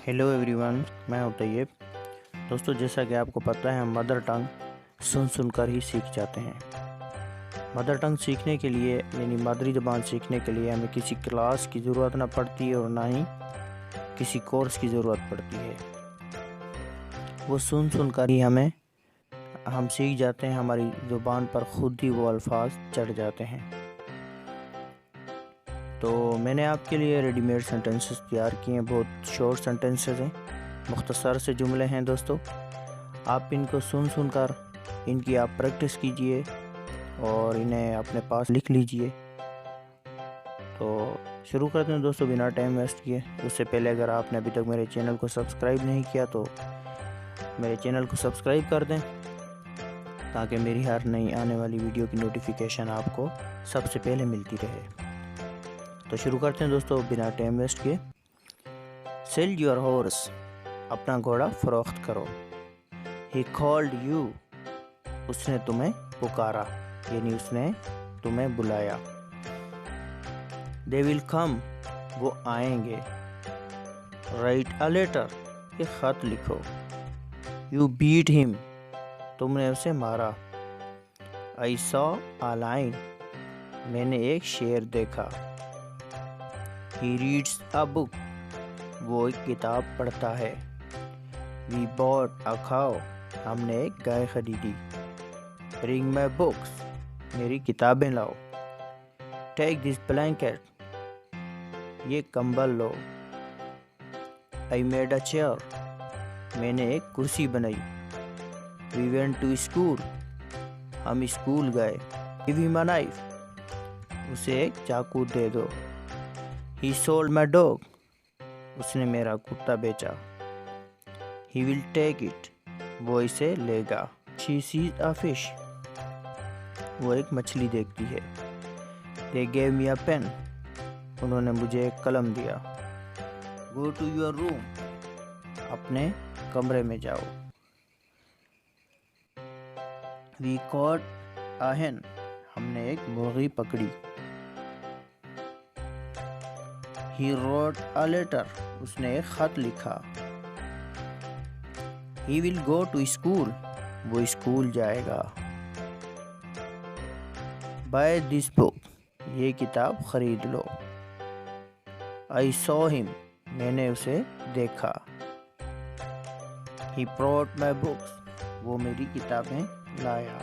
Hello everyone, मैं हूं तैयब। दोस्तों, जैसा कि आपको पता है, हम मदर टंग सुन कर ही सीख जाते हैं। मदर टंग सीखने के लिए यानी मादरी ज़बान सीखने के लिए हमें किसी क्लास की ज़रूरत ना पड़ती है और ना ही किसी कोर्स की ज़रूरत पड़ती है। वो सुन कर ही हम सीख जाते हैं। हमारी ज़ुबान पर खुद ही वो अल्फाज चढ़ जाते हैं। तो मैंने आपके लिए रेडीमेड सेंटेंसेस तैयार किए हैं। बहुत शॉर्ट सेंटेंसेस हैं, मुख्तसर से जुमले हैं। दोस्तों, आप इनको सुन कर इनकी आप प्रैक्टिस कीजिए और इन्हें अपने पास लिख लीजिए। तो शुरू करते हैं दोस्तों, बिना टाइम वेस्ट किए। उससे पहले अगर आपने अभी तक मेरे चैनल को सब्सक्राइब नहीं किया तो मेरे चैनल को सब्सक्राइब कर दें, ताकि मेरी हर नई आने वाली वीडियो की नोटिफिकेशन आपको सबसे पहले मिलती रहे। तो शुरू करते हैं दोस्तों, बिना टाइम वेस्ट किए। सेल योर हॉर्स, अपना घोड़ा फरोख्त करो। ही कॉल्ड यू, उसने तुम्हें पुकारा, यानी उसने तुम्हें बुलाया। दे विल कम, वो आएंगे। राइट अ लेटर, ये खत लिखो। यू बीट हिम, तुमने उसे मारा। आई सॉ अ लाइन, मैंने एक शेर देखा। He reads a book, वो एक किताब पढ़ता है। We bought a cow, हमने एक गाय खरीदी। Bring my books, मेरी किताबें लाओ। Take this blanket, ये कंबल लो। I made a chair, मैंने एक कुर्सी बनाई। We went to school, हम स्कूल गए। Give him a knife, उसे एक चाकू दे दो। He sold my dog, उसने मेरा कुत्ता बेचा। He will take it, वो इसे लेगा। She sees a fish, वो एक मछली देखती है। They gave me a pen, उन्होंने मुझे एक कलम दिया। Go to your room, अपने कमरे में जाओ। We caught a hen, हमने एक मुर्गी पकड़ी। He wrote a letter, उसने एक खत लिखा। He will go to school, वो स्कूल जाएगा। Buy this book, ये किताब खरीद लो। I saw him, मैंने उसे देखा। He brought my books, वो मेरी किताबें लाया।